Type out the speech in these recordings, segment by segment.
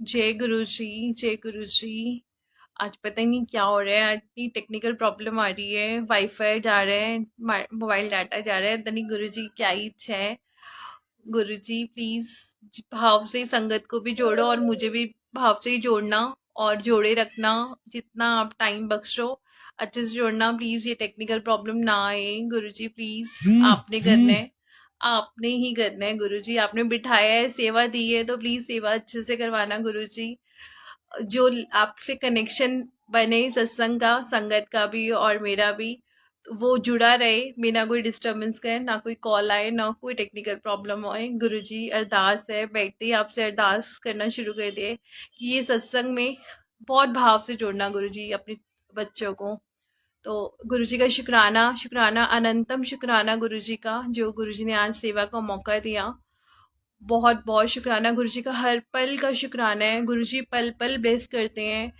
जय गुरु जी, जय गुरु जी। आज पता ही नहीं क्या हो रहा है, आज इतनी टेक्निकल प्रॉब्लम आ रही है। वाईफाई जा रहे हैं, मोबाइल डाटा जा रहा है, पता नहीं गुरु जी क्या ही इच्छा है। गुरु जी प्लीज भाव से संगत को भी जोड़ो और मुझे भी भाव से ही जोड़ना और जोड़े रखना। जितना आप टाइम बख्शो अच्छे से जोड़ना प्लीज। ये टेक्निकल प्रॉब्लम ना आए गुरु जी प्लीज। आपने करना है, आपने ही करना है गुरु जी। आपने बिठाया है, सेवा दी है, तो प्लीज सेवा अच्छे से करवाना गुरु जी। जो आपसे कनेक्शन बने सत्संग का, संगत का भी और मेरा भी, तो वो जुड़ा रहे बिना कोई डिस्टरबेंस के, ना कोई कॉल आए ना कोई टेक्निकल प्रॉब्लम आए। गुरुजी अरदास है, बैठते ही आपसे अरदास करना शुरू कर दिए कि ये सत्संग में बहुत भाव से जोड़ना गुरुजी अपने बच्चों को। तो गुरुजी का शुक्राना, शुक्राना, अनंतम शुक्राना गुरुजी का, जो गुरुजी ने आज सेवा का मौका दिया। बहुत बहुत शुक्राना गुरुजी का, हर पल का शुक्राना है। गुरुजी पल पल ब्लेस करते हैं,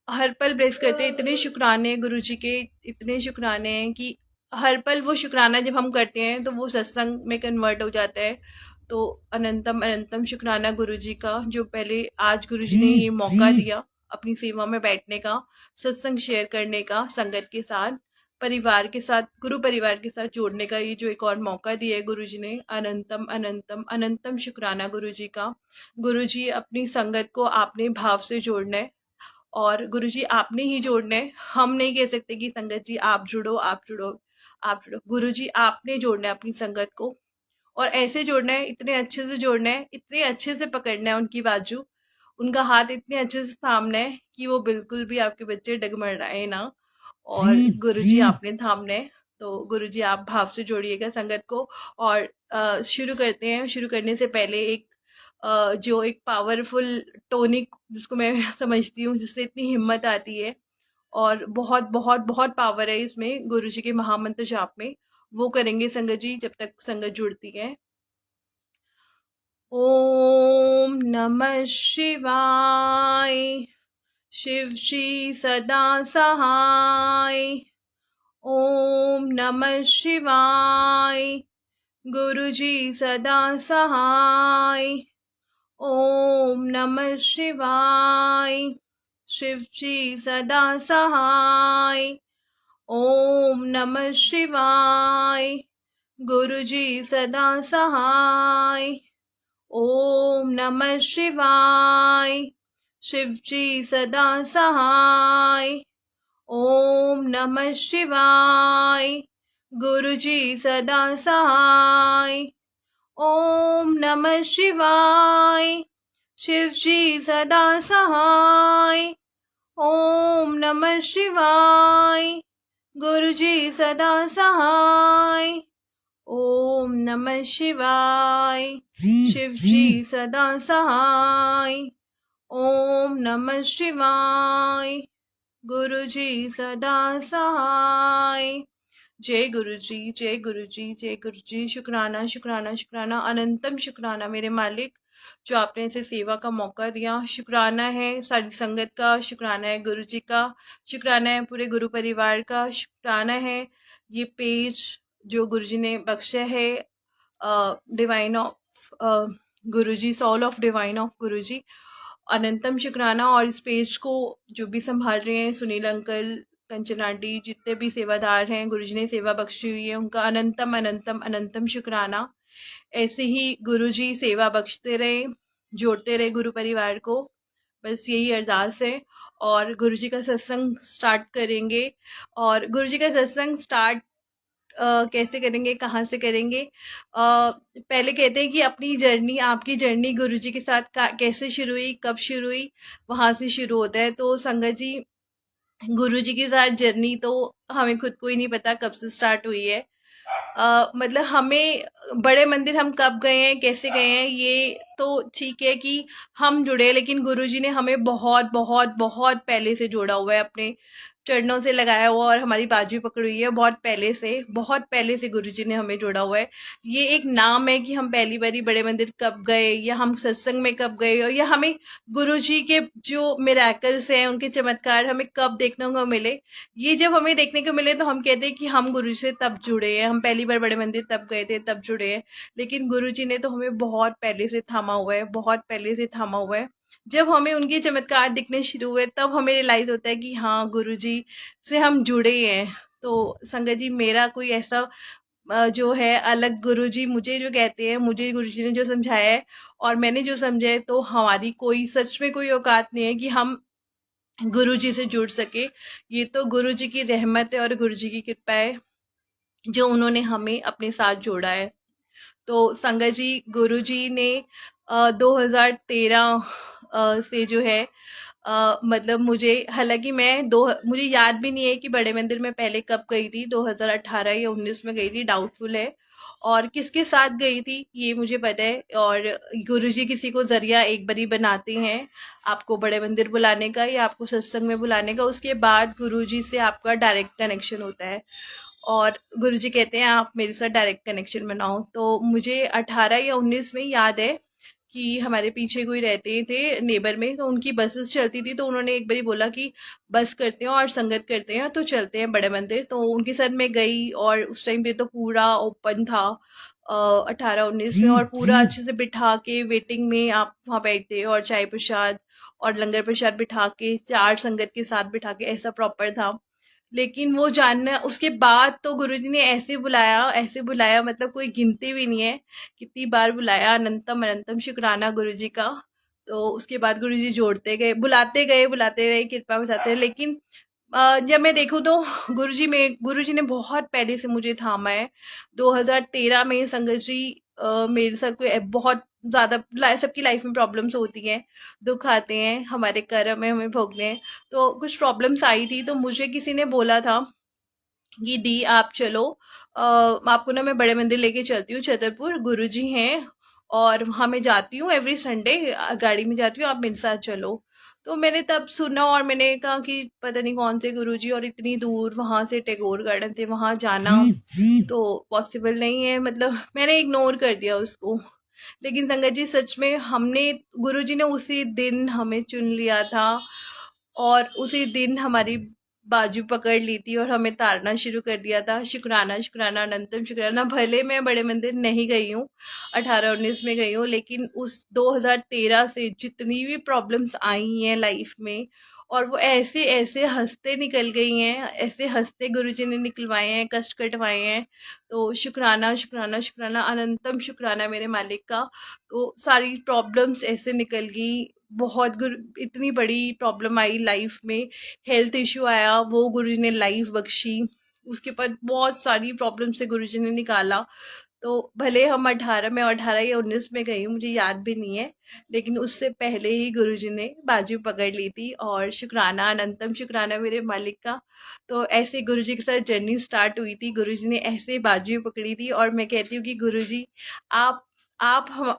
हर पल ब्लेस करते हैं। इतने शुक्राने गुरुजी के, इतने शुक्राने हैं कि हर पल वो शुक्राना जब हम करते हैं तो वो सत्संग में कन्वर्ट हो जाता है। तो अनंतम अनंतम शुक्राना गुरुजी का, जो पहले आज गुरुजी ने ये मौका दिया अपनी सेवा में बैठने का, सत्संग शेयर करने का, संगत के साथ, परिवार के साथ, गुरु परिवार के साथ जोड़ने का, ये जो एक और मौका दिया है गुरुजी ने। अनंतम अनंतम अनंतम शुक्राना गुरुजी का। गुरुजी अपनी संगत को आपने भाव से जोड़ना है और गुरुजी आपने ही जोड़ना है। हम नहीं कह सकते कि संगत जी आप जुड़ो, आप जुड़ो, आप जुड़ो। गुरुजी आपने जोड़ना है अपनी संगत को, और ऐसे जोड़ना है, इतने अच्छे से जोड़ना है, इतने अच्छे से पकड़ना है उनकी बाजू, उनका हाथ इतने अच्छे से थामना है कि वो बिल्कुल भी आपके बच्चे डगमगाए ना। और गुरुजी आपने थामना है। तो गुरुजी आप भाव से जोड़िएगा संगत को। और शुरू करते हैं। शुरू करने से पहले एक जो एक पावरफुल टोनिक, जिसको मैं समझती हूँ, जिससे इतनी हिम्मत आती है और बहुत बहुत बहुत पावर है इसमें, गुरुजी के महामंत्र जाप में, वो करेंगे संगत जी जब तक संगत जुड़ती है। ओम नमः शिवाय। शिव जी सदा सहाय। ओम नमः शिवाय। गुरु जी सदा सहाय। ओम नमः शिवाय। शिव जी सदा सहाय। ओम नमः शिवाय। गुरु जी सदा सहाय। ओम नमः शिवाय। शिव जी सदा सहाय। ओम नमः शिवाय। गुरु जी सदा सहाय। ओम नमः शिवाय। शिव जी सदा सहाय। ओम नमः शिवाय। गुरु जी सदा सहाय। ओम नमः शिवाय। शिव जी सदा सहाय। ओम नमः शिवाय। गुरु जी सदा सहाय। जय गुरु जी, जय गुरु जी, जय गुरु जी। शुक्राना शुक्राना शुक्राना, अनंतम शुक्राना मेरे मालिक, जो आपने इसे सेवा का मौका दिया। शुक्राना है सारी संगत का, शुक्राना है गुरु जी का, शुक्राना है पूरे गुरु परिवार का, शुक्राना है ये पेज जो गुरु जी ने बख्शा है, divine of Guru ji, soul of divine of गुरु जी। अनंतम शुक्राना। और इस पेज को जो भी संभाल रहे हैं, सुनील अंकल, कंचन आंटी, जितने भी सेवादार हैं, गुरुजी ने सेवा बख्शी हुई है, उनका अनंतम अनंतम अनंतम शुक्राना। ऐसे ही गुरुजी सेवा बख्शते रहे, जोड़ते रहे गुरु परिवार को, बस यही अरदास है। और गुरुजी का सत्संग स्टार्ट करेंगे। और गुरुजी का सत्संग स्टार्ट कैसे करेंगे, कहाँ से करेंगे? पहले कहते हैं कि अपनी जर्नी, आपकी जर्नी गुरुजी के साथ कैसे शुरू हुई, कब शुरू हुई, वहाँ से शुरू होता है। तो संगत जी, गुरुजी के साथ जर्नी तो हमें खुद को ही नहीं पता कब से स्टार्ट हुई है। मतलब हमें बड़े मंदिर हम कब गए हैं, कैसे गए हैं, ये तो ठीक है कि हम जुड़े, लेकिन गुरुजी ने हमें बहुत बहुत बहुत पहले से जोड़ा हुआ है, अपने चरणों से लगाया हुआ और हमारी बाजू पकड़ी हुई है बहुत पहले से, बहुत पहले से गुरुजी ने हमें जोड़ा हुआ है। ये एक नाम है कि हम पहली बारी बड़े मंदिर कब गए, या हम सत्संग में कब गए, या हमें गुरुजी के जो मिरेकल्स हैं, उनके चमत्कार हमें कब देखने को मिले। ये जब हमें देखने को मिले तो हम कहते हैं कि हम गुरु से तब जुड़े हैं, हम पहली बार बड़े मंदिर तब गए थे, तब जुड़े हैं। लेकिन गुरुजी ने तो हमें बहुत पहले से थामा हुआ है, बहुत पहले से थामा हुआ है। जब हमें उनके चमत्कार दिखने शुरू हुए तब हमें रियलाइज़ होता है कि हाँ, गुरुजी से हम जुड़े हैं। तो संगत जी, मेरा कोई ऐसा जो है अलग, गुरुजी मुझे जो कहते हैं, मुझे गुरुजी ने जो समझाया है और मैंने जो समझा है, तो हमारी कोई सच में कोई औकात नहीं है कि हम गुरुजी से जुड़ सके। ये तो गुरुजी की रहमत है और गुरुजी की कृपा है जो उन्होंने हमें अपने साथ जोड़ा है। तो संगत जी, गुरुजी ने 2013 से जो है मतलब मुझे, हालांकि मुझे याद भी नहीं है कि बड़े मंदिर में पहले कब गई थी, 2018 या 19 में गई थी, डाउटफुल है। और किसके साथ गई थी ये मुझे पता है। और गुरुजी किसी को जरिया एक बारी बनाते हैं आपको बड़े मंदिर बुलाने का या आपको सत्संग में बुलाने का, उसके बाद गुरुजी से आपका डायरेक्ट कनेक्शन होता है। और गुरुजी कहते हैं आप मेरे साथ डायरेक्ट कनेक्शन बनाओ। तो मुझे 18 या 19 में याद है कि हमारे पीछे कोई रहते थे नेबर में, तो उनकी बसेस चलती थी, तो उन्होंने एक बारी बोला कि बस करते हैं और संगत करते हैं तो चलते हैं बड़े मंदिर। तो उनके साथ मैं गई और उस टाइम पे तो पूरा ओपन था 18-19 में, और पूरा अच्छे से बिठा के वेटिंग में आप वहाँ बैठते और चाय प्रसाद और लंगर प्रसाद बिठा के, चार संगत के साथ बिठा के, ऐसा प्रॉपर था। लेकिन वो जानना, उसके बाद तो गुरुजी ने ऐसे बुलाया, मतलब कोई गिनती भी नहीं है कितनी बार बुलाया, अनंतम अनंतम शुक्राना गुरुजी का। तो उसके बाद गुरुजी जोड़ते गए, बुलाते रहे, कृपा बचाते रहे। लेकिन जब मैं देखूँ तो गुरुजी ने बहुत पहले से मुझे थामा है। 2013 में संगत जी मेरे साथ कोई बहुत ज़्यादा सबकी लाइफ में प्रॉब्लम्स होती हैं, दुख आते हैं, हमारे कर्म में हमें भोगने हैं। तो कुछ प्रॉब्लम्स आई थी, तो मुझे किसी ने बोला था कि दी आप चलो, आपको ना मैं बड़े मंदिर लेके चलती हूँ, छतरपुर गुरुजी हैं और वहाँ मैं जाती हूँ एवरी संडे, गाड़ी में जाती हूँ, आप मेरे साथ चलो। तो मैंने तब सुना और मैंने कहा कि पता नहीं कौन से गुरुजी, और इतनी दूर वहाँ से टैगोर गार्डन थे, वहाँ जाना तो पॉसिबल नहीं है, मतलब मैंने इग्नोर कर दिया उसको। लेकिन संगत जी, सच में हमने, गुरुजी ने उसी दिन हमें चुन लिया था और उसी दिन हमारी बाजू पकड़ ली थी और हमें तारना शुरू कर दिया था। शुक्राना शुक्राना अनंतम शुक्राना। भले मैं बड़े मंदिर नहीं गई हूँ, 18-19 में गई हूँ, लेकिन उस 2013 से जितनी भी प्रॉब्लम्स आई हैं लाइफ में, और वो ऐसे ऐसे हंसते निकल गई हैं, ऐसे हंसते गुरुजी ने निकलवाए हैं, कष्ट कटवाए हैं। तो शुक्राना शुक्राना शुक्राना अनंतम शुक्राना मेरे मालिक का। तो सारी प्रॉब्लम्स ऐसे निकल गई। बहुत इतनी बड़ी प्रॉब्लम आई लाइफ में, हेल्थ इशू आया, वो गुरुजी ने लाइफ बख्शी। उसके बाद बहुत सारी प्रॉब्लम से गुरुजी ने निकाला। तो भले हम 18 या 19 में गई हूँ, मुझे याद भी नहीं है, लेकिन उससे पहले ही गुरुजी ने बाजू पकड़ ली थी। और शुक्राना अनंतम शुक्राना मेरे मालिक का। तो ऐसे गुरुजी के साथ जर्नी स्टार्ट हुई थी, गुरुजी ने ऐसे बाजू पकड़ी थी। और मैं कहती हूँ कि गुरुजी, आप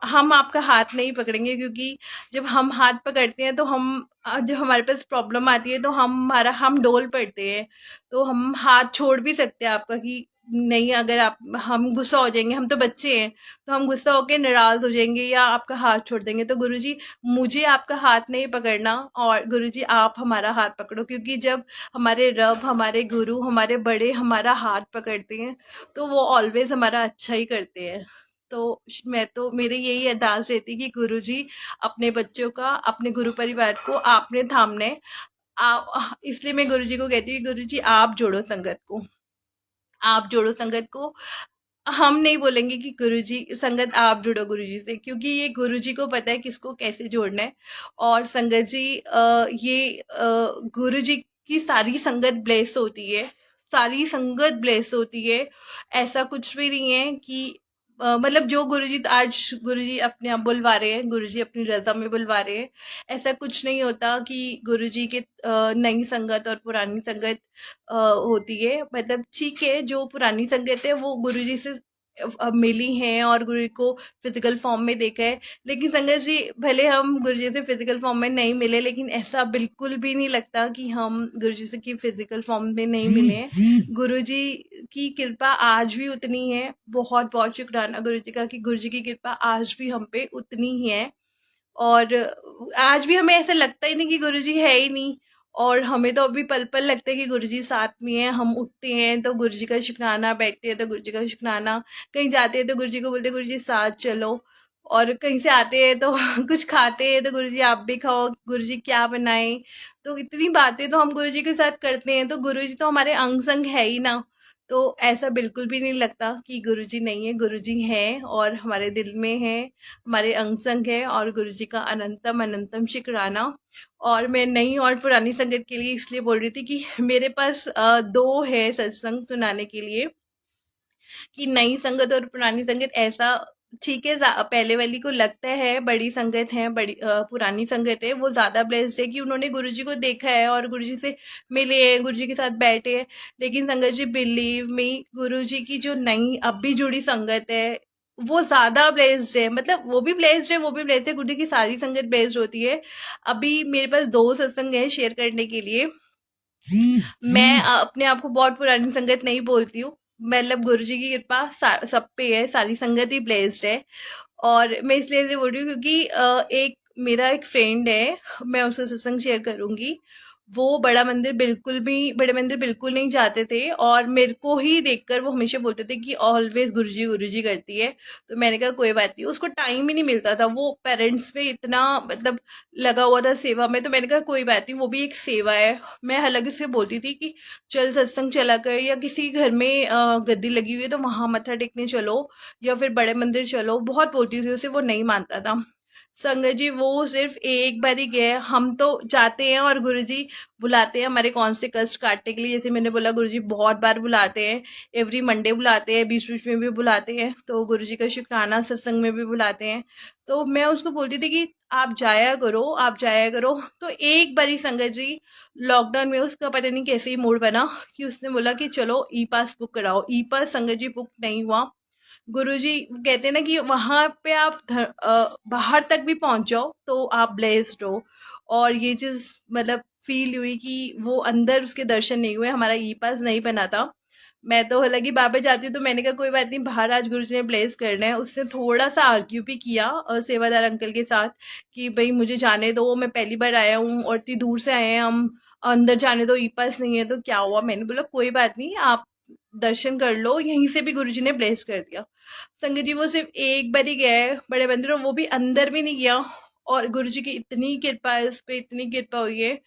हम आपका हाथ नहीं पकड़ेंगे, क्योंकि जब हम हाथ पकड़ते हैं तो जब हमारे पास प्रॉब्लम आती है तो हम डोल पड़ते हैं। तो हम हाथ छोड़ भी सकते हैं आपका कि नहीं, अगर हम गुस्सा हो जाएंगे, हम तो बच्चे हैं, तो हम गुस्सा होकर नाराज हो जाएंगे या आपका हाथ छोड़ देंगे। तो गुरुजी, मुझे आपका हाथ नहीं पकड़ना, और गुरुजी आप हमारा हाथ पकड़ो, क्योंकि जब हमारे रब, हमारे गुरु, हमारे बड़े हमारा हाथ पकड़ते हैं तो वो ऑलवेज हमारा अच्छा ही करते हैं। तो मैं तो, मेरी यही अरदास रहती कि गुरुजी, अपने बच्चों का, अपने गुरु परिवार को आपने थामना है। इसलिए मैं गुरुजी को कहती हूँ, गुरुजी आप जोड़ो संगत को, आप जोड़ो संगत को। हम नहीं बोलेंगे कि गुरुजी, संगत आप जुड़ो गुरुजी से, क्योंकि ये गुरुजी को पता है किसको कैसे जोड़ना है। और संगत जी, गुरुजी की सारी संगत ब्लेस होती है, सारी संगत ब्लेस होती है। ऐसा कुछ भी नहीं है कि मतलब जो गुरुजी आज, गुरुजी अपने आप बुलवा रहे हैं, गुरुजी अपनी रजा में बुलवा रहे हैं, ऐसा कुछ नहीं होता कि गुरुजी के नई संगत और पुरानी संगत होती है। मतलब ठीक है, जो पुरानी संगत है वो गुरुजी से मिली हैं और गुरु को फिजिकल फॉर्म में देखा है। लेकिन संगत जी, भले हम गुरुजी से फिजिकल फॉर्म में नहीं मिले, लेकिन ऐसा बिल्कुल भी नहीं लगता कि हम गुरुजी से की फिजिकल फॉर्म में नहीं मिले हैं। गुरुजी की कृपा आज भी उतनी है। बहुत बहुत शुक्राना गुरुजी का कि गुरुजी की कृपा आज भी हम पे उतनी ही है। और आज भी हमें ऐसा लगता ही नहीं कि गुरुजी है ही नहीं, और हमें तो अभी पल पल लगता है कि गुरुजी साथ में है। हम उठते हैं तो गुरुजी का शुक्राना, बैठते हैं तो गुरुजी का शुक्राना, कहीं जाते हैं तो गुरुजी को बोलते हैं गुरुजी साथ चलो। और कहीं से आते हैं तो कुछ खाते हैं तो गुरुजी आप भी खाओ, गुरुजी क्या बनाएं। तो इतनी बातें तो हम गुरुजी के साथ करते हैं, तो गुरुजी तो हमारे अंग संग है ही ना। तो ऐसा बिल्कुल भी नहीं लगता कि गुरुजी नहीं है, गुरुजी हैं और हमारे दिल में है, हमारे अंग संग है। और गुरुजी का अनंतम अनंतम शुक्राना। और मैं नई और पुरानी संगत के लिए इसलिए बोल रही थी कि मेरे पास दो है सत्संग सुनाने के लिए, कि नई संगत और पुरानी संगत ऐसा। ठीक है, पहले वाली को लगता है बड़ी संगत है, बड़ी पुरानी संगत है, वो ज्यादा ब्लेस्ड है कि उन्होंने गुरुजी को देखा है और गुरुजी से मिले हैं, गुरुजी के साथ बैठे हैं। लेकिन संगत जी बिलीव मी, गुरुजी की जो नई अब भी जुड़ी संगत है वो ज्यादा ब्लेस्ड है। मतलब वो भी ब्लेस्ड है, वो भी ब्लेस्ड है, गुरुजी की सारी संगत ब्लेस्ड होती है। अभी मेरे पास दो सत्संग है शेयर करने के लिए। मैं अपने आप को बहुत पुरानी संगत नहीं बोलती हूँ। मतलब गुरुजी की कृपा सब पे है, सारी संगत ही ब्लेस्ड है। और मैं इसलिए से बोल रही हूँ क्योंकि एक मेरा एक फ्रेंड है, मैं उसका सत्संग शेयर करूंगी। वो बड़े मंदिर बिल्कुल नहीं जाते थे और मेरे को ही देखकर वो हमेशा बोलते थे कि ऑलवेज गुरुजी गुरुजी करती है। तो मैंने कहा कोई बात नहीं, उसको टाइम ही नहीं मिलता था, वो पेरेंट्स पे इतना मतलब लगा हुआ था सेवा में। तो मैंने कहा कोई बात नहीं, वो भी एक सेवा है। मैं हालांकि से बोलती थी कि चल सत्संग चला कर, या किसी घर में गद्दी लगी हुई है तो वहां मत्था टेकने चलो, या फिर बड़े मंदिर चलो, बहुत बोलती थी उसे, वो नहीं मानता था। संगत जी वो सिर्फ एक बार ही गए। हम तो जाते हैं और गुरुजी बुलाते हैं हमारे कौन से कष्ट काटने के लिए। जैसे मैंने बोला गुरुजी बहुत बार बुलाते हैं, एवरी मंडे बुलाते हैं, बीच बीच में भी बुलाते हैं, तो गुरुजी का शुक्राना सत्संग में भी बुलाते हैं। तो मैं उसको बोलती थी कि आप जाया करो, आप जाया करो। तो एक बारी संगत जी लॉकडाउन में उसका पता नहीं कैसे ही मूड बना कि उसने बोला कि चलो ई पास बुक कराओ। ई पास संगत जी बुक नहीं हुआ। गुरुजी कहते हैं ना कि वहां पे आप बाहर तक भी पहुंच जाओ तो आप ब्लेस्ड हो। और ये चीज मतलब फील हुई कि वो अंदर उसके दर्शन नहीं हुए, हमारा ई पास नहीं बना था। मैं तो हालांकि बाबा जाती हूँ तो मैंने कहा कोई बात नहीं, बाहर आज गुरुजी ने ब्लेस करना है। उससे थोड़ा सा आर्ग्यू भी किया सेवादार अंकल के साथ कि भाई मुझे जाने दो, मैं पहली बार आया हूँ और इतनी दूर से आए हैं हम, अंदर जाने दो, ई पास नहीं है। तो क्या हुआ, मैंने बोला कोई बात नहीं, आप दर्शन कर लो, यहीं से भी गुरुजी ने ब्लेस कर दिया। संगत जी वो सिर्फ एक बार ही गया है बड़े मंदिर, और वो भी अंदर भी नहीं गया। और गुरुजी की इतनी कृपा है, उस पर इतनी कृपा हुई है।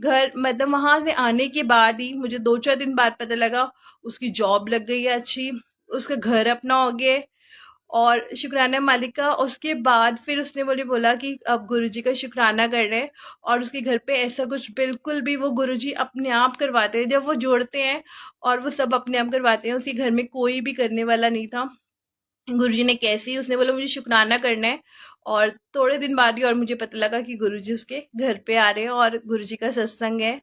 घर मतलब वहां से आने के बाद ही मुझे 2-4 दिन बाद पता लगा उसकी जॉब लग गई है अच्छी, उसका घर अपना हो गया है। और शुक्राना मालिक का। उसके बाद फिर उसने बोला कि अब गुरुजी का शुक्राना कर रहे हैं। और उसके घर पे ऐसा कुछ बिल्कुल भी, वो गुरुजी अपने आप करवाते हैं, जब वो जोड़ते हैं और वो सब अपने आप करवाते हैं, उसके घर में कोई भी करने वाला नहीं था। गुरुजी ने कैसे ही, उसने बोला मुझे शुक्राना करना है। और थोड़े दिन बाद ही और मुझे पता लगा कि गुरुजी उसके घर पे आ रहे हैं और गुरुजी का सत्संग है।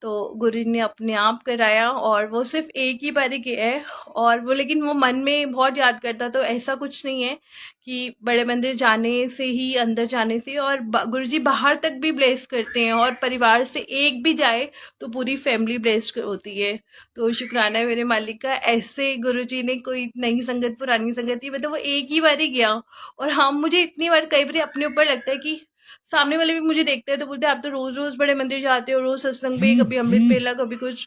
तो गुरुजी ने अपने आप कराया और वो सिर्फ एक ही बारी गया है। और वो लेकिन वो मन में बहुत याद करता, तो ऐसा कुछ नहीं है कि बड़े मंदिर जाने से ही, अंदर जाने से। और गुरुजी बाहर तक भी ब्लेस करते हैं, और परिवार से एक भी जाए तो पूरी फैमिली ब्लेस्ड होती है। तो शुक्राना है मेरे मालिक का, ऐसे गुरुजी ने कोई नई संगत पुरानी संगत ही मतलब वो एक ही बार ही गया। और हाँ, मुझे इतनी बार कई बार अपने ऊपर लगता है कि सामने वाले भी मुझे देखते हैं तो बोलते हैं आप तो रोज रोज बड़े मंदिर जाते हो, रोज सत्संग पे, कभी अमृत पेला, कभी कुछ,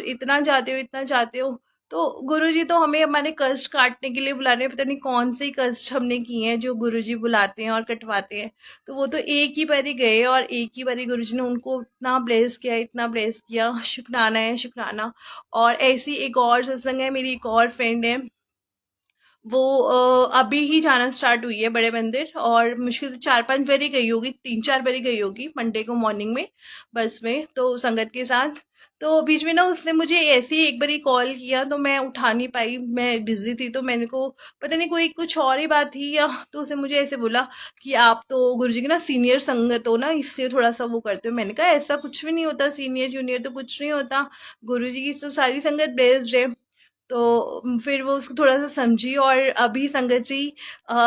इतना जाते हो इतना जाते हो। तो गुरुजी तो हमें हमारे कष्ट काटने के लिए बुला रहे हैं, पता नहीं कौन से कष्ट हमने किए हैं जो गुरुजी बुलाते हैं और कटवाते हैं। तो वो तो एक ही बारी गए और एक ही बारी गुरुजी ने उनको इतना ब्लेस किया, इतना ब्लेस किया। शुक्राना है, शुक्राना। और ऐसी एक और सत्संग है, मेरी एक और फ्रेंड है, वो अभी ही जाना स्टार्ट हुई है बड़े मंदिर, और मुश्किल से 4-5 बार ही गई होगी, 3-4 बार ही गई होगी मंडे को मॉर्निंग में बस में, तो संगत के साथ। तो बीच में ना उसने मुझे ऐसे ही एक बार ही कॉल किया तो मैं उठा नहीं पाई, मैं बिजी थी। तो मैंने को पता नहीं कोई कुछ और ही बात थी या, तो उसने मुझे ऐसे बोला कि आप तो गुरुजी के ना सीनियर संगत हो ना, इससे थोड़ा सा वो करते हो। मैंने कहा ऐसा कुछ भी नहीं होता, सीनियर जूनियर तो कुछ नहीं होता, गुरुजी की तो सारी संगत बेस्ड है। तो फिर वो उसको थोड़ा सा समझी। और अभी संगत जी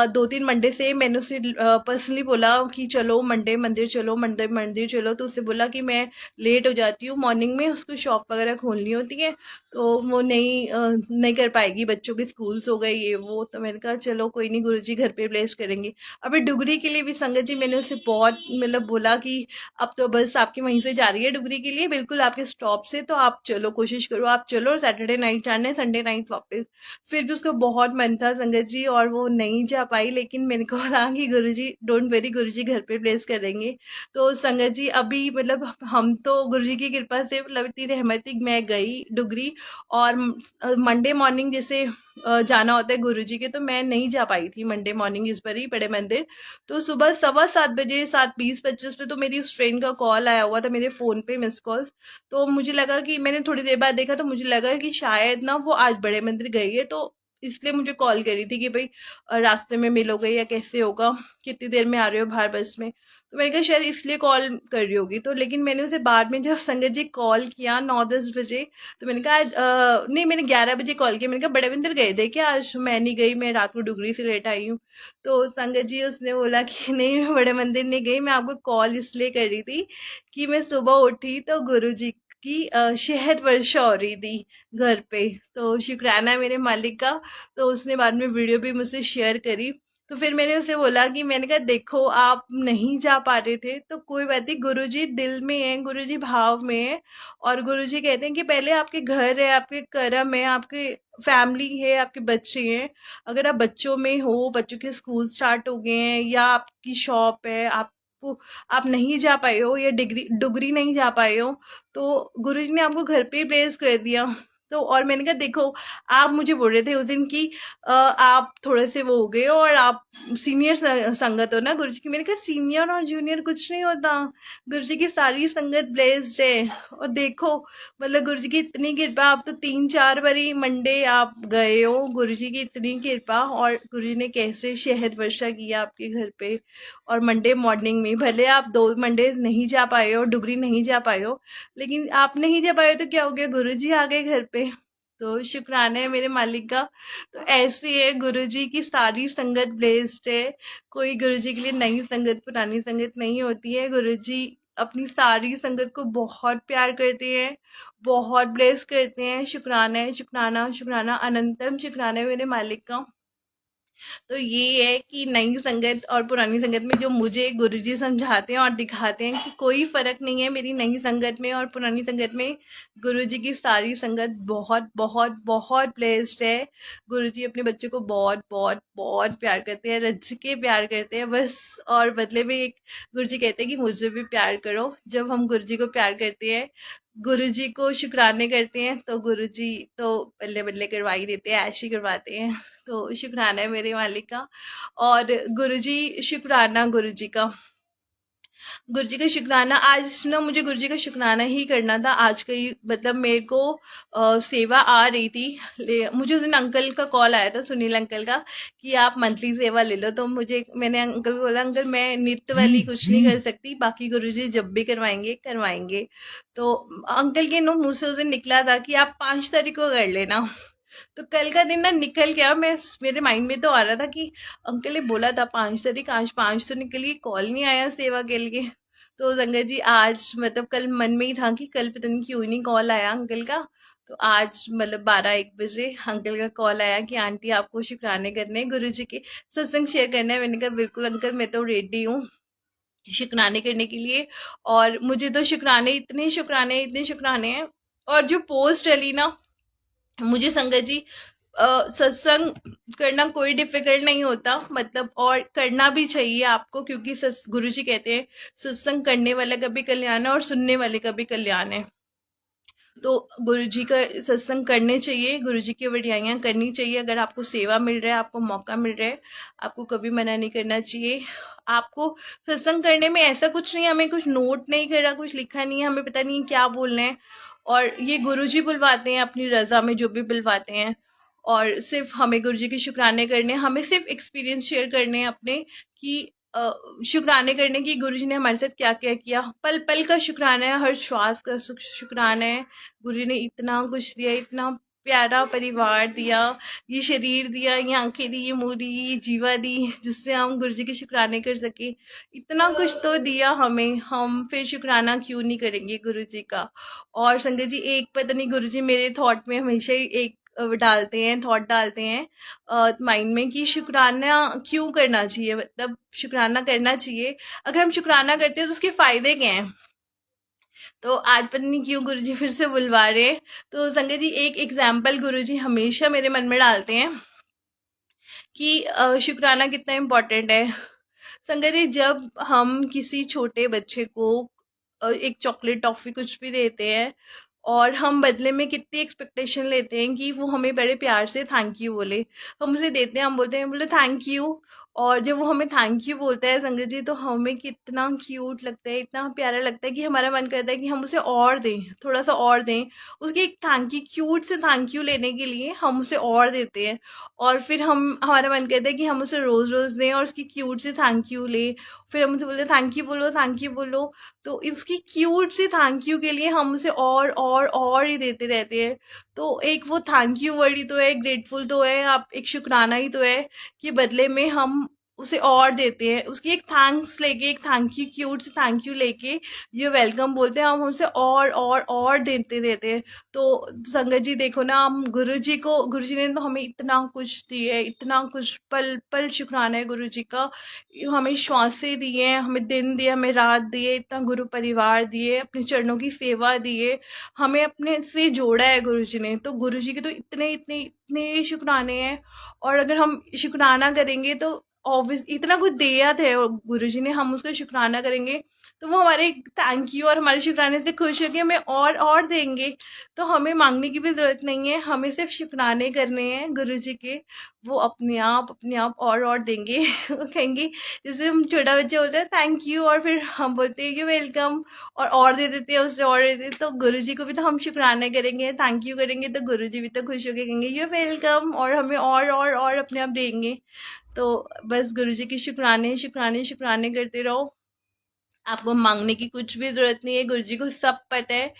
2-3 मंडे से मैंने उसे पर्सनली बोला कि चलो मंडे मंदिर चलो, मंडे मंदिर चलो। तो उसे बोला कि मैं लेट हो जाती हूँ मॉर्निंग में, उसको शॉप वगैरह खोलनी होती है, तो वो नहीं कर पाएगी, बच्चों के स्कूल्स हो गए ये वो। तो मैंने कहा चलो कोई नहीं, गुरुजी घर पे ब्लेस करेंगे। अभी डुगरी के लिए भी संगत जी मैंने उसे बहुत मतलब बोला कि अब तो बस आपकी वहीं से जा रही है डुगरी के लिए, बिल्कुल आपके स्टॉप से, तो आप चलो, कोशिश करो आप चलो, और सैटरडे नाइट जाना है, संडे मंडे नाइट वापस। फिर भी उसका बहुत मन था संगत जी, और वो नहीं जा पाई, लेकिन मैंने कहा कि गुरुजी डोंट वरी, गुरुजी घर पे प्लेस करेंगे। तो संगत जी अभी मतलब हम तो गुरुजी की कृपा से मतलब इतनी रहमत थी, मैं गई डुगरी, और मंडे मॉर्निंग जैसे जाना होता है गुरुजी के, तो मैं नहीं जा पाई थी मंडे मॉर्निंग इस बार ही बड़े मंदिर। तो सुबह 7:15 बजे 7:20-25 पे तो मेरी उस ट्रेन का कॉल आया हुआ था मेरे फ़ोन पे, मिस कॉल। तो मुझे लगा कि मैंने थोड़ी देर बाद देखा, तो मुझे लगा कि शायद ना वो आज बड़े मंदिर गई है, तो इसलिए मुझे कॉल करी थी कि भाई रास्ते में मिलोगे या कैसे होगा, कितनी देर में आ रहे हो बाहर बस में। तो मैंने कहा शायद इसलिए कॉल कर रही होगी। तो लेकिन मैंने उसे बाद में जब संगत जी कॉल किया 9-10 बजे, तो मैंने कहा नहीं, मैंने 11 बजे कॉल किया, मैंने कहा बड़े मंदिर गए थे क्या आज? मैं नहीं गई, मैं रात को डुगरी से लेट आई हूँ। तो संगत जी उसने बोला कि नहीं, मैं बड़े मंदिर नहीं गई, मैं आपको कॉल इसलिए कर रही थी कि मैं सुबह उठी तो गुरु जी की शहद वर्षा हो रही थी घर पे। तो शुक्राना है मेरे मालिक का। तो उसने बाद में वीडियो भी मुझसे शेयर करी। तो फिर मैंने उसे बोला कि मैंने कहा देखो आप नहीं जा पा रहे थे तो कोई बात नहीं, गुरुजी दिल में है, गुरुजी भाव में है। और गुरुजी कहते हैं कि पहले आपके घर है, आपके कर्म है, आपके फैमिली है, आपके बच्चे हैं। अगर आप बच्चों में हो, बच्चों के स्कूल स्टार्ट हो गए हैं, या आपकी शॉप है, आपको आप नहीं जा पाए हो, या डिग्री डुगरी नहीं जा पाए हो, तो गुरुजी ने आपको घर पे ही प्लेस कर दिया। तो और मैंने कहा देखो, आप मुझे बोल रहे थे उस दिन की आप थोड़े से वो हो गए हो और आप सीनियर संगत हो ना गुरुजी की। मैंने कहा सीनियर और जूनियर कुछ नहीं होता, गुरुजी की सारी संगत ब्लेस्ड है। और देखो मतलब गुरुजी की इतनी कृपा, आप तो 3-4 बारी मंडे आप गए हो, गुरुजी की इतनी कृपा। और गुरुजी ने कैसे शहद वर्षा किया आपके घर पे। और मंडे मॉर्निंग में भले आप 2 मंडे नहीं जा पाए हो, डुगरी नहीं जा पाए हो, लेकिन आप नहीं जा पाए तो क्या हो गया, गुरुजी आ गए घर पे। तो शुक्राना है मेरे मालिक का। तो ऐसे है, गुरुजी की सारी संगत ब्लेस्ड है। कोई गुरुजी के लिए नई संगत पुरानी संगत नहीं होती है। गुरुजी अपनी सारी संगत को बहुत प्यार करते हैं, बहुत ब्लेस करते हैं। शुक्राना है, शुक्राना शुक्राना अनंतम शुक्राना है मेरे मालिक का। तो ये है कि नई संगत और पुरानी संगत में जो मुझे गुरुजी समझाते हैं और दिखाते हैं कि कोई फ़र्क नहीं है मेरी नई संगत में और पुरानी संगत में। गुरुजी की सारी संगत बहुत बहुत बहुत ब्लेस्ड है। गुरुजी अपने बच्चों को बहुत बहुत बहुत प्यार करते हैं, रज के प्यार करते हैं बस। और बदले में एक गुरुजी कहते हैं कि मुझे भी प्यार करो। जब हम गुरुजी को प्यार करते हैं, गुरुजी को शुक्राने करते हैं, तो गुरुजी तो बल्ले बल्ले करवा ही देते हैं, ऐश ही करवाते हैं। तो शुक्राना है मेरे मालिक का। और गुरुजी शुक्राना गुरुजी का, गुरुजी का शुक्राना। आज ना मुझे गुरुजी का शुक्राना ही करना था। आज कई मतलब मेरे को सेवा आ रही थी, मुझे उस दिन अंकल का कॉल आया था, सुनील अंकल का, कि आप मंथली सेवा ले लो। तो मैंने अंकल को बोला अंकल मैं नित्य वाली कुछ नहीं कर सकती, बाकी गुरुजी जब भी करवाएंगे करवाएंगे। तो अंकल के मुँह से उस दिन निकला था कि आप 5 तारीख को कर लेना। तो कल का दिन ना निकल गया, मेरे माइंड में तो आ रहा था कि अंकल ने बोला था 5 तारीख, आज 5 तो निकल गई, कॉल नहीं आया सेवा के लिए। तो संगत जी आज मतलब कल मन में ही था कि कल पता नहीं क्यों नहीं कॉल आया अंकल का। तो आज मतलब 12-1 बजे अंकल का कॉल आया कि आंटी आपको शुक्राने करने हैं, गुरु जी के सत्संग शेयर करना है। मैंने कहा बिल्कुल अंकल, मैं तो रेडी हूँ शुक्राने करने के लिए। और मुझे तो शुक्राने इतने शुक्राने हैं। और जो पोस्ट डली ना, मुझे संगत जी सत्संग करना कोई डिफिकल्ट नहीं होता, मतलब और करना भी चाहिए आपको, क्योंकि गुरु जी कहते हैं सत्संग करने वाला का भी कल्याण है और सुनने वाले का भी कल्याण है। तो गुरु जी का सत्संग करने चाहिए, गुरु जी की वडियाइयाँ करनी चाहिए। अगर आपको सेवा मिल रहा है, आपको मौका मिल रहा है, आपको कभी मना नहीं करना चाहिए। आपको सत्संग करने में ऐसा कुछ नहीं, हमें कुछ नोट नहीं करना, कुछ लिखा नहीं है, हमें पता नहीं क्या बोलना है। और ये गुरु जी बुलवाते हैं अपनी रजा में, जो भी बुलवाते हैं। और सिर्फ हमें गुरु जी के शुक्राने करने, हमें सिर्फ एक्सपीरियंस शेयर करने हैं अपने, कि शुक्राने करने की गुरु जी ने हमारे साथ क्या क्या किया। पल पल का शुक्राना है, हर श्वास का शुक्राना है। गुरु जी ने इतना कुछ दिया, इतना प्यारा परिवार दिया, ये शरीर दिया, ये आंखें दी, ये मुंह दी, ये जीवा दी, जिससे हम गुरु जी के शुक्राने कर सके। इतना कुछ तो दिया हमें, हम फिर शुक्राना क्यों नहीं करेंगे गुरु जी का। और संगत जी एक पता नहीं गुरु जी मेरे थॉट में हमेशा ही एक डालते हैं, थॉट डालते हैं माइंड में कि शुक्राना क्यों करना चाहिए, मतलब शुक्राना करना चाहिए। अगर हम शुक्राना करते हैं तो उसके फ़ायदे क्या हैं। तो आज पता नहीं क्यों गुरुजी फिर से बुलवा रहे हैं। तो संगत जी, एक एग्जाम्पल गुरुजी हमेशा मेरे मन में डालते हैं कि शुक्राना कितना इम्पोर्टेंट है। संगत जी, जब हम किसी छोटे बच्चे को एक चॉकलेट टॉफी कुछ भी देते हैं, और हम बदले में कितनी एक्सपेक्टेशन लेते हैं कि वो हमें बड़े प्यार से थैंक यू बोले। हम उसे देते हैं, हम बोलते हैं बोले थैंक यू, और जब वो हमें थैंक यू बोलता है संगत जी, तो हमें कितना क्यूट लगता है, इतना प्यारा लगता है कि हमारा मन करता है कि हम उसे और दें, थोड़ा सा और दें। उसके एक थैंक यू, क्यूट से थैंक यू लेने के लिए हम उसे और देते हैं। और फिर हमारा मन करता है कि हम उसे रोज़ रोज़ दें और उसकी क्यूट से थैंक यू ले। फिर हम उसे बोलते हैं थैंक यू बोलो, थैंक यू बोलो। तो इसकी क्यूट सी थैंक यू के लिए हम उसे और ही देते रहते हैं। तो एक वो थैंक यू वर्ड ही तो है, ग्रेटफुल तो है, आप एक शुक्राना ही तो है कि बदले में हम उसे और देते हैं, उसकी एक थैंक्स लेके, एक थैंक यू, क्यूट से थैंक यू लेके ये वेलकम बोलते हैं, हम हमसे और देते देते हैं। तो संगत जी देखो ना, हम गुरु जी ने तो हमें इतना कुछ दिया है, इतना कुछ, पल पल शुक्राना है गुरु जी का। हमें श्वासें दिए हैं, हमें दिन दिए, हमें रात दिए, इतना गुरु परिवार दिए, अपने चरणों की सेवा दिए, हमें अपने से जोड़ा है गुरु जी ने। तो गुरु जी के तो इतने इतने इतने शुक्राने हैं। और अगर हम शुक्राना करेंगे तो ऑब्वियस इतना कुछ दिया है गुरु जी ने, हम उसका शुक्राना करेंगे तो वो हमारे थैंक यू और हमारे शुक्राने से खुश होकर हमें और देंगे। तो हमें मांगने की भी ज़रूरत नहीं है, हमें सिर्फ शुक्राने करने हैं गुरु जी के। वो अपने आप और देंगे। वो कहेंगे, जैसे हम छोटा बच्चा होता है थैंक यू, और फिर हम बोलते हैं कि वेलकम, और दे देते हैं उससे, और दे देते हैं। तो गुरु जी को भी तो हम शुक्राने करेंगे, थैंक यू करेंगे, तो गुरु जी भी तो खुश होकर कहेंगे यू वेलकम, और हमें और अपने आप देंगे। तो बस गुरु जी के शुक्राने शुक्राने शुक्राने करते रहो। आपको मांगने की कुछ भी जरूरत नहीं है, गुरु जी को सब पता है।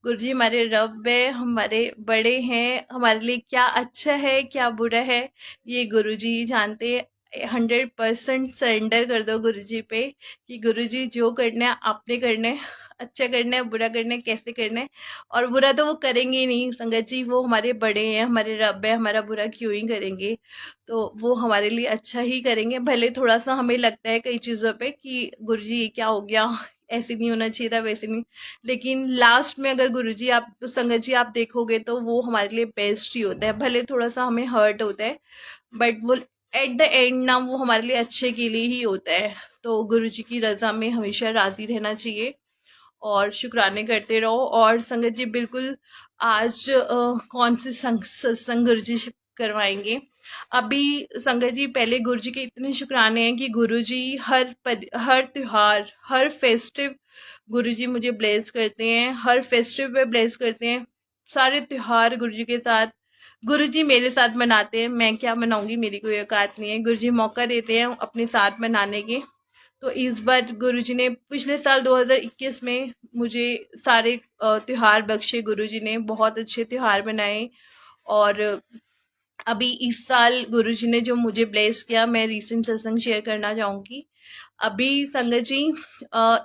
गुरु जी हमारे रब है, हमारे बड़े हैं, हमारे लिए क्या अच्छा है क्या बुरा है ये गुरु जी जानते हैं। 100% सरेंडर कर दो गुरु जी पे कि गुरु जी जो करना है आपने करना है, अच्छा करना है बुरा करना है कैसे करना है। और बुरा तो वो करेंगे ही नहीं संगत जी, वो हमारे बड़े हैं, हमारे रब है, हमारा बुरा क्यों ही करेंगे। तो वो हमारे लिए अच्छा ही करेंगे, भले थोड़ा सा हमें लगता है कई चीज़ों पे कि गुरुजी ये क्या हो गया, ऐसे नहीं होना चाहिए था, वैसे नहीं। लेकिन लास्ट में अगर गुरुजी आप संगत जी आप देखोगे तो वो हमारे लिए बेस्ट ही होता है, भले थोड़ा सा हमें हर्ट होता है, बट वो एट द एंड ना वो हमारे लिए अच्छे के लिए ही होता है। तो गुरुजी की रज़ा में हमेशा राज़ी रहना चाहिए और शुक्राने करते रहो। और संगत जी बिल्कुल आज कौन से सत्संग गुरु जी करवाएंगे अभी। संगत जी पहले गुरु जी के इतने शुक्राने हैं कि गुरु जी हर त्योहार, हर फेस्टिव गुरु जी मुझे ब्लेस करते हैं, हर फेस्टिव पे ब्लेस करते हैं। सारे त्योहार गुरु जी के साथ गुरु जी मेरे साथ मनाते हैं, मैं क्या मनाऊंगी, मेरी कोई औकात नहीं है। गुरु जी मौका देते हैं अपने साथ मनाने के। तो इस बार गुरुजी ने पिछले साल 2021 में मुझे सारे त्योहार बख्शे, गुरुजी ने बहुत अच्छे त्योहार बनाए। और अभी इस साल गुरुजी ने जो मुझे ब्लेस किया, मैं रीसेंट सत्संग शेयर करना चाहूँगी। अभी संगत जी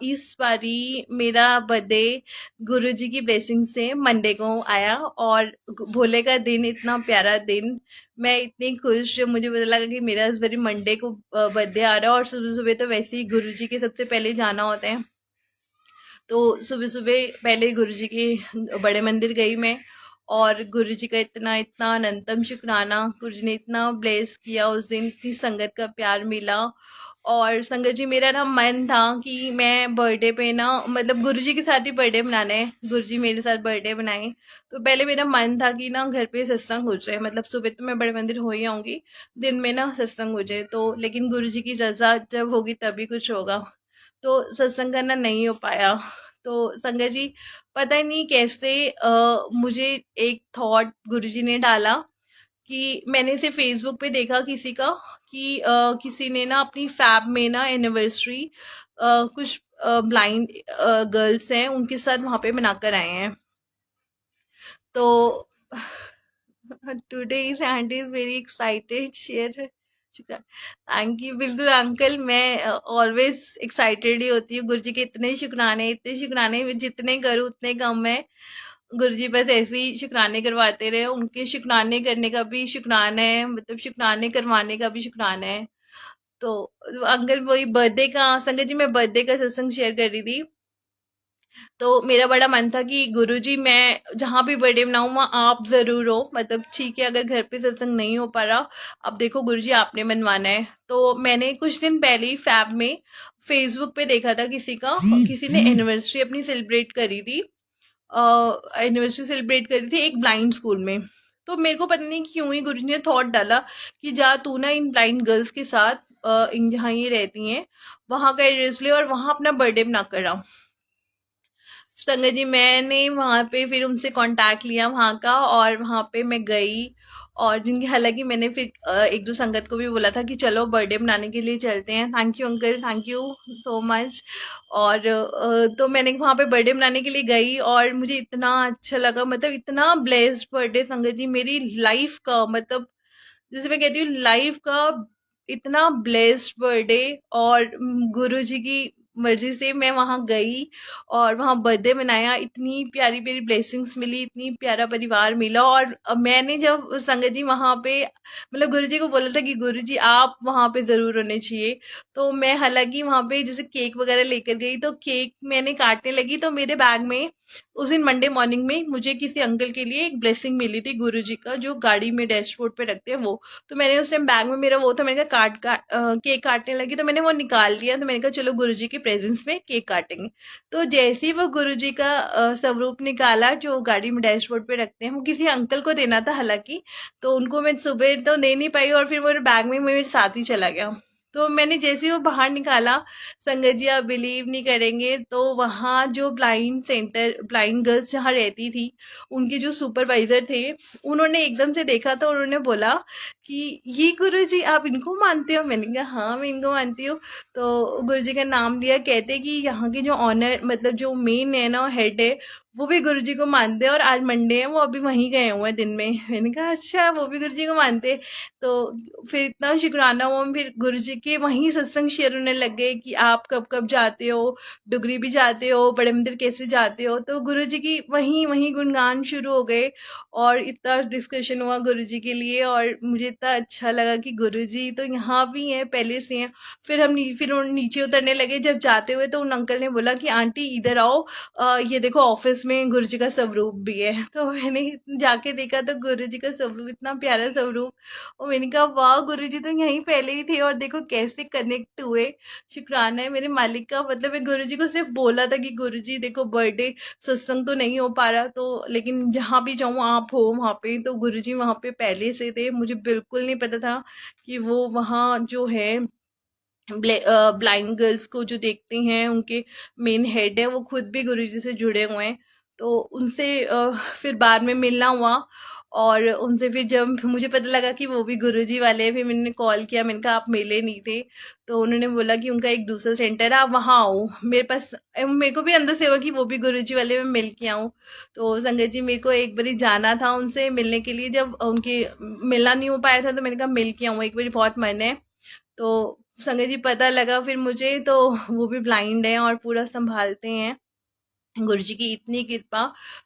इस बारी मेरा बर्थडे गुरुजी की ब्लेसिंग से मंडे को आया, और भोले का दिन इतना प्यारा दिन, मैं इतनी खुश जब मुझे पता लगा कि मेरा इस बारी मंडे को बर्थडे आ रहा है। और सुबह सुबह तो वैसे ही गुरुजी के सबसे पहले जाना होता है, तो सुबह सुबह पहले गुरुजी के बड़े मंदिर गई मैं। और गुरुजी का इतना इतना अनंतम शुक्राना, गुरुजी ने इतना ब्लेस किया उस दिन, इतनी संगत का प्यार मिला। और संगत जी मेरा ना मन था कि मैं बर्थडे पे ना, मतलब गुरुजी के साथ ही बर्थडे मनाना है, गुरुजी मेरे साथ बर्थडे मनाए। तो पहले मेरा मन था कि ना घर पे सत्संग हो जाए, मतलब सुबह तो मैं बड़े मंदिर हो ही आऊँगी, दिन में ना सत्संग हो जाए। तो लेकिन गुरुजी की रज़ा जब होगी तभी कुछ होगा, तो सत्संग करना नहीं हो पाया। तो संगत जी पता ही नहीं कैसे मुझे एक थॉट गुरुजी ने डाला कि मैंने इसे फेसबुक पे देखा किसी का कि किसी ने ना अपनी फैब में ना एनिवर्सरी कुछ ब्लाइंड गर्ल्स हैं उनके साथ वहाँ पे मनाकर आए हैं। तो today is aunty is very excited share. शुक्रिया, थैंक यू। बिल्कुल अंकल, मैं ऑलवेज एक्साइटेड ही होती हूँ। गुरुजी के इतने शुक्राने जितने करूँ उतने कम है। गुरुजी बस ऐसे ही शुक्राने करवाते रहे, उनके शुक्राने करने का भी शुक्राना है, मतलब शुक्राने करवाने का भी शुक्राना है। तो अंकल वही बर्थडे का, संगत जी मैं बर्थडे का सत्संग शेयर कर रही थी तो मेरा बड़ा मन था कि गुरुजी मैं जहाँ भी बर्थडे मनाऊँ वहाँ आप ज़रूर हो, मतलब ठीक है अगर घर पे सत्संग नहीं हो पा रहा, अब देखो गुरुजी आपने मनवाना है। तो मैंने कुछ दिन पहले ही फैब में फेसबुक पे देखा था किसी ने एनिवर्सरी अपनी सेलिब्रेट करी थी, एनिवर्सरी सेलिब्रेट करी थी एक ब्लाइंड स्कूल में। तो मेरे को पता नहीं क्यों ही गुरुजी ने थॉट डाला कि जा तू ना इन ब्लाइंड गर्ल्स के साथ इन जहाँ ये रहती हैं वहाँ का एड्रेस ले और वहाँ अपना बर्थडे मना कर आओ। संगत जी मैंने वहाँ पे फिर उनसे कांटेक्ट लिया वहाँ का, और वहाँ पे मैं गई। और जिनकी हालांकि मैंने फिर एक दो संगत को भी बोला था कि चलो बर्थडे मनाने के लिए चलते हैं, thank you uncle, thank you so much. और तो मैंने वहाँ पे बर्थडे मनाने के लिए गई और मुझे इतना अच्छा लगा, मतलब इतना ब्लेस्ड बर्थडे संगत जी, मेरी लाइफ का मतलब जैसे मैं कहती हूँ लाइफ का इतना ब्लेस्ड बर्थडे। और गुरु जी की मर्जी से मैं वहाँ गई और वहाँ बर्थडे मनाया, इतनी प्यारी प्यारी ब्लेसिंग्स मिली, इतनी प्यारा परिवार मिला। और मैंने जब संगत जी वहाँ पे मतलब गुरु जी को बोला था कि गुरु जी आप वहाँ पे ज़रूर होने चाहिए। तो मैं हालांकि वहाँ पे जैसे केक वगैरह लेकर गई, तो केक मैंने काटने लगी तो मेरे बैग में उस दिन मंडे मॉर्निंग में मुझे किसी अंकल के लिए एक ब्लेसिंग मिली थी गुरु जी का, जो गाड़ी में डैशबोर्ड पे रखते हैं वो। तो मैंने उस टाइम बैग में मेरा वो था, मैंने कहा केक काटने लगी तो मैंने वो निकाल लिया, तो मैंने कहा चलो गुरु जी के प्रेजेंस में केक काटेंगे। तो जैसे ही वो गुरु जी का स्वरूप निकाला जो गाड़ी में डैशबोर्ड पे रखते हैं, वो किसी अंकल को देना था हालांकि, तो उनको मैं सुबह तो दे नहीं पाई और फिर वो बैग में मेरे साथ ही चला गया। तो मैंने जैसे ही वो बाहर निकाला, संगत जी आप बिलीव नहीं करेंगे, तो वहाँ जो ब्लाइंड गर्ल्स जहाँ रहती थी उनके जो सुपरवाइजर थे, उन्होंने एकदम से देखा तो उन्होंने बोला कि ये गुरु जी आप इनको मानते हो? मैंने कहा हाँ मैं इनको मानती हूँ। तो गुरु जी का नाम लिया, कहते कि यहाँ के जो ऑनर मतलब जो मेन है ना हेड है, वो भी गुरु जी को मानते हैं और आज मंडे है वो अभी वहीं गए हुए हैं दिन में। मैंने कहा अच्छा वो भी गुरु जी को मानते हैं। तो फिर इतना शुक्राना हुआ, फिर गुरु जी के वहीं सत्संग शेयर होने लग गए कि आप कब कब जाते हो, डुगरी भी जाते हो, बड़े मंदिर कैसे जाते हो, तो गुरु जी की वहीं वहीं गुणगान शुरू हो गए। और इतना डिस्कशन हुआ गुरु जी के लिए और मुझे इतना अच्छा लगा कि गुरु जी तो यहाँ भी हैं पहले से हैं। फिर उन नीचे उतरने लगे, जब जाते हुए तो उन अंकल ने बोला कि आंटी इधर आओ, ये देखो ऑफिस में गुरु जी का स्वरूप भी है। तो मैंने जाके देखा तो गुरु जी का स्वरूप, इतना प्यारा स्वरूप। और मैंने कहा वाह गुरु जी तो यहीं पहले ही थे और देखो कैसे कनेक्ट हुए। शुक्राना है मेरे मालिक का, मतलब मैं गुरु जी को सिर्फ बोला था कि गुरु जी देखो बर्थडे सत्संग तो नहीं हो पा रहा, तो लेकिन जहाँ भी जाऊँ आप हो वहाँ पे। तो गुरु जी वहाँ पे पहले से थे, मुझे बिल्कुल नहीं पता था कि वो वहाँ जो है ब्लाइंड गर्ल्स को जो देखते हैं उनके मेन हेड है, वो खुद भी गुरुजी से जुड़े हुए हैं। तो उनसे फिर बाद में मिलना हुआ। और उनसे फिर जब मुझे पता लगा कि वो भी गुरुजी वाले हैं, फिर मैंने कॉल किया, मैंने कहा आप मिले नहीं थे। तो उन्होंने बोला कि उनका एक दूसरा सेंटर है आप वहाँ आओ मेरे पास। मेरे को भी अंदर से हुआ कि वो भी गुरुजी वाले में मिल के आऊँ। तो संगत जी मेरे को एक बारी जाना था उनसे मिलने के लिए, जब उनके मिलना नहीं हो पाया था तो मैंने कहा मिल के आऊँ एक बारी, बहुत मन है। तो संगत जी पता लगा फिर मुझे, तो वो भी ब्लाइंड हैं और पूरा संभालते हैं, गुरु जी की इतनी कृपा।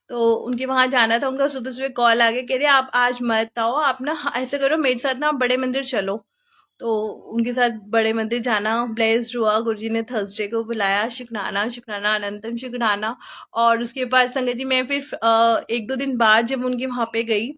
तो उनके वहां जाना था, उनका सुबह सुबह कॉल आ गया, कह रहे आप आज मत आओ, आप ना ऐसा करो मेरे साथ ना बड़े मंदिर चलो। तो उनके साथ बड़े मंदिर जाना ब्लेस्ड हुआ, गुरुजी ने थर्सडे को बुलाया, शुक्राना शुक्राना अनंतम शुक्राना। और उसके बाद संगत जी मैं फिर एक दो दिन बाद जब उनके वहां पे गई,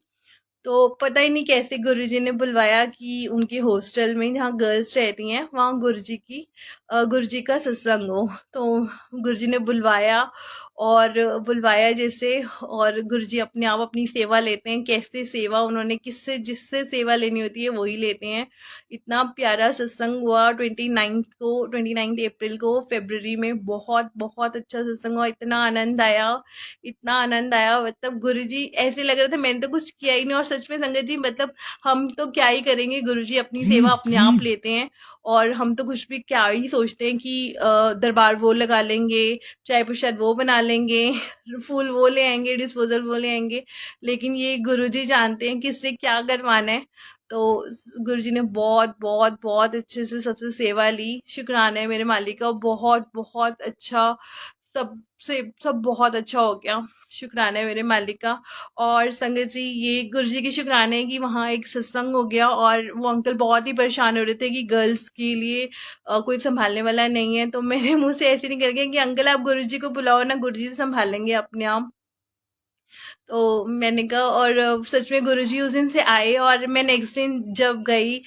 तो पता ही नहीं कैसे गुरुजी ने बुलवाया कि उनके हॉस्टल में जहाँ गर्ल्स रहती हैं वहाँ गुरुजी का सत्संग हो। तो गुरुजी ने बुलवाया, और बुलवाया जैसे, और गुरुजी अपने आप अपनी सेवा लेते हैं, कैसे सेवा उन्होंने किससे जिससे सेवा लेनी होती है वही लेते हैं। इतना प्यारा सत्संग हुआ 29 अप्रैल को फरवरी में, बहुत बहुत अच्छा सत्संग हुआ, इतना आनंद आया, मतलब गुरुजी ऐसे लग रहा था मैंने तो कुछ किया ही नहीं। और सच में संगत जी मतलब हम तो क्या ही करेंगे, गुरुजी अपनी सेवा अपने आप लेते हैं। और हम तो कुछ भी क्या ही सोचते हैं कि दरबार वो लगा लेंगे, चाय प्रसाद वो बना लेंगे, फूल वो ले आएंगे, डिस्पोजल वो ले आएंगे, लेकिन ये गुरुजी जानते हैं किससे क्या करवाना है। तो गुरुजी ने बहुत बहुत बहुत अच्छे से सबसे सेवा ली, शुक्राना है मेरे मालिक का, बहुत बहुत अच्छा सब बहुत अच्छा हो गया। शुक्राना है मेरे मालिक का। और संगत जी, ये गुरु जी के शुक्राने हैं कि वहाँ एक सत्संग हो गया, और वो अंकल बहुत ही परेशान हो रहे थे कि गर्ल्स के लिए कोई संभालने वाला नहीं है। तो मेरे मुंह से ऐसे निकल गया कि अंकल आप गुरु जी को बुलाओ ना, गुरु जी संभालेंगे अपने आप। तो मैंने कहा, और सच में गुरुजी उस दिन से आए, और मैं नेक्स्ट दिन जब गई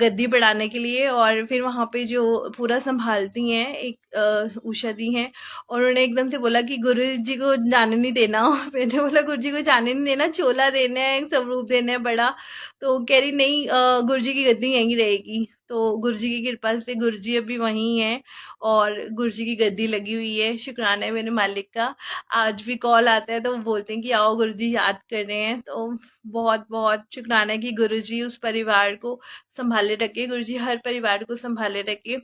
गद्दी बढ़ाने के लिए, और फिर वहाँ पे जो पूरा संभालती हैं एक उषा दी हैं, और उन्होंने एकदम से बोला कि गुरुजी को जाने नहीं देना। मैंने बोला गुरुजी को जाने नहीं देना, चोला देना है, स्वरूप देना है बड़ा। तो कह रही नहीं, गुरुजी की गद्दी यहीं रहेगी। तो गुरुजी की कृपा से गुरुजी अभी वहीं हैं, और गुरुजी की गद्दी लगी हुई है। शुक्राना है मेरे मालिक का। आज भी कॉल आता है तो वो बोलते हैं कि आओ गुरुजी याद कर रहे हैं। तो बहुत बहुत शुक्राना है कि गुरुजी उस परिवार को संभाले रखे, गुरुजी हर परिवार को संभाले रखे।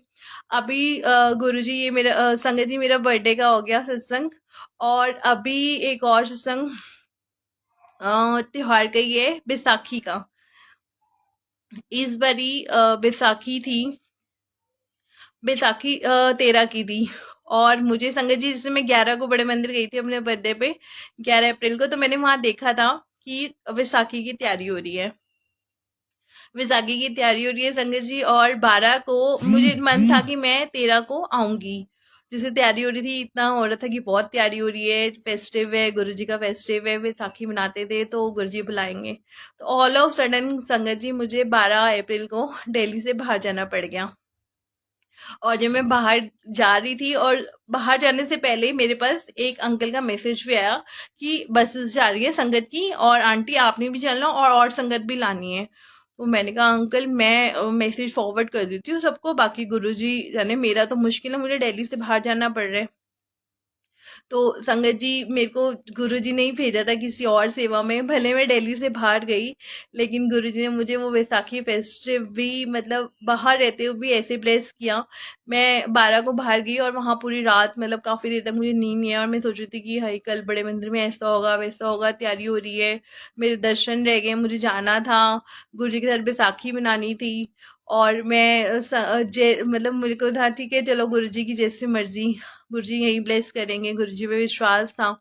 अभी गुरुजी, ये मेरा संगत जी, मेरा बर्थडे का हो गया सत्संग, और अभी एक और सत्संग त्योहार का ही है, बैसाखी का। इस बारी बैसाखी थी, बैसाखी 13 की थी। और मुझे संगत जी, जिससे मैं 11 को बड़े मंदिर गई थी अपने बर्थडे पे, 11 अप्रैल को, तो मैंने वहां देखा था कि बैसाखी की तैयारी हो रही है। बैसाखी की तैयारी हो रही है संगत जी, और 12 को मुझे मन था कि मैं 13 को आऊंगी। जिसे तैयारी हो रही थी, इतना हो रहा था कि बहुत तैयारी हो रही है, फेस्टिव है, गुरुजी का फेस्टिव है, बैसाखी मनाते थे तो गुरुजी बुलाएंगे। तो ऑल ऑफ सडन संगत जी, मुझे 12 अप्रैल को दिल्ली से बाहर जाना पड़ गया। और जब मैं बाहर जा रही थी, और बाहर जाने से पहले ही मेरे पास एक अंकल का मैसेज भी आया कि बसेस जा रही है संगत की, और आंटी आपने भी चलना, और संगत भी लानी है। तो मैंने कहा अंकल मैं मैसेज फॉरवर्ड कर देती हूँ सबको, बाकी गुरुजी जाने, मेरा तो मुश्किल है, मुझे दिल्ली से बाहर जाना पड़ रहा है। तो संगत जी, मेरे को गुरुजी ने ही भेजा था किसी और सेवा में, भले मैं दिल्ली से बाहर गई, लेकिन गुरुजी ने मुझे वो बैसाखी फेस्टिव भी, मतलब बाहर रहते हुए भी ऐसे ब्लेस किया। मैं 12 को बाहर गई, और वहाँ पूरी रात, मतलब काफ़ी देर तक मुझे नींद नहीं आया, और मैं सोच रही थी कि हाई कल बड़े मंदिर में ऐसा होगा वैसा होगा, तैयारी हो रही है, मेरे दर्शन रह गए, मुझे जाना था, गुरुजी के साथ बैसाखी मनानी थी। और मैं मतलब मेरे को था ठीक है, चलो गुरुजी की जैसी मर्जी, गुरुजी यही ब्लेस करेंगे, गुरुजी पे विश्वास था।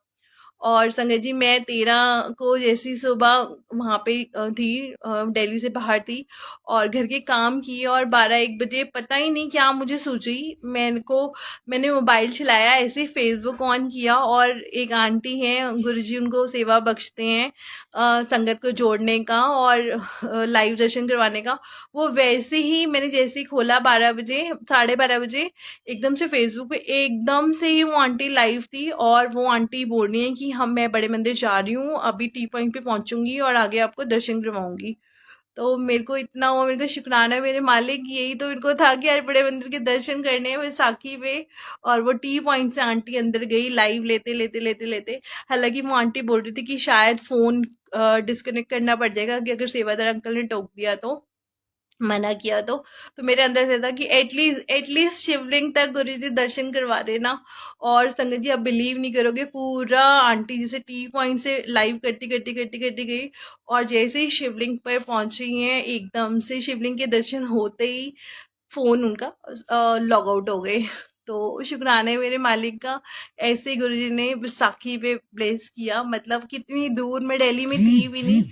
और संगत जी, मैं 13 को जैसी सुबह वहाँ पे थी, दिल्ली से बाहर थी, और घर के काम किए, और 12-1 बजे पता ही नहीं क्या मुझे सूझी, मैंने मोबाइल चलाया, ऐसे फेसबुक ऑन किया, और एक आंटी हैं, गुरुजी उनको सेवा बख्शते हैं संगत को जोड़ने का और लाइव दर्शन करवाने का। वो वैसे ही मैंने जैसे ही खोला 12 बजे, 12:30 बजे, एकदम से फेसबुक पे एकदम से ही वो आंटी लाइव थी, और वो आंटी बोल रही है कि मैं बड़े मंदिर जा रही हूँ, अभी टी पॉइंट पे पहुंचूंगी और आगे आपको दर्शन करवाऊंगी। तो मेरे को इतना हुआ, मेरे को शुक्राना है मेरे मालिक, यही तो इनको था कि यार बड़े मंदिर के दर्शन करने हैं बैसाखी पे। और वो टी पॉइंट से आंटी अंदर गई लाइव लेते लेते लेते लेते। हालांकि वो आंटी बोल रही थी कि शायद फोन डिस्कनेक्ट करना पड़ जाएगा, कि अगर सेवादार अंकल ने टोक दिया तो, मना किया तो मेरे अंदर से था कि एटलीस्ट शिवलिंग तक गुरु जी दर्शन करवा देना। और संगत जी, आप बिलीव नहीं करोगे, पूरा आंटी जैसे टी पॉइंट से लाइव करती करती करती करती गई, और जैसे ही शिवलिंग पर पहुंची हैं, एकदम से शिवलिंग के दर्शन होते ही फोन उनका लॉग आउट हो गए। तो शुक्राना है मेरे मालिक का, ऐसे गुरुजी ने बैसाखी पे ब्लेस किया। मतलब कितनी दूर, मैं दिल्ली में थी भी नहीं,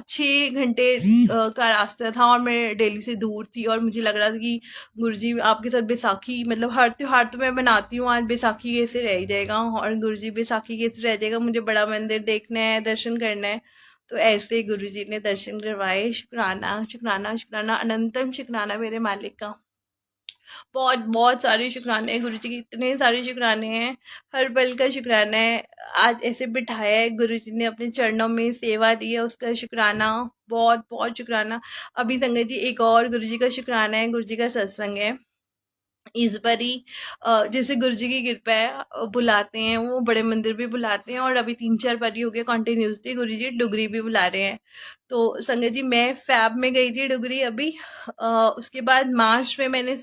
6 घंटे का रास्ता था, और मैं दिल्ली से दूर थी, और मुझे लग रहा था कि गुरुजी आपके साथ बैसाखी, मतलब हर त्योहार तो मैं बनाती हूँ, आज बैसाखी कैसे रह जाएगा, और गुरुजी बैसाखी कैसे रह जाएगा, मुझे बड़ा मंदिर देखना है, दर्शन करना है। तो ऐसे गुरुजी ने दर्शन करवाए। शुक्राना शुक्राना शुक्राना, अनंतम शुक्राना मेरे मालिक का। बहुत बहुत सारे शुक्राने हैं गुरु जी के, इतने सारे शुक्राने हैं, हर पल का शुक्राना है। आज ऐसे बिठाया है गुरु जी ने अपने चरणों में, सेवा दी है, उसका शुक्राना, बहुत बहुत शुक्राना। अभी संगत जी, एक और गुरु जी का शुक्राना है, गुरु जी का सत्संग है इस बारी। जैसे गुरु जी की कृपा है, बुलाते हैं वो, बड़े मंदिर भी बुलाते हैं, और अभी 3-4 बारी हो गया कंटिन्यूसली गुरु जी डुगरी भी बुला रहे हैं। तो संगत जी, मैं फैब में गई थी डुगरी अभी, उसके बाद मार्च में मैंने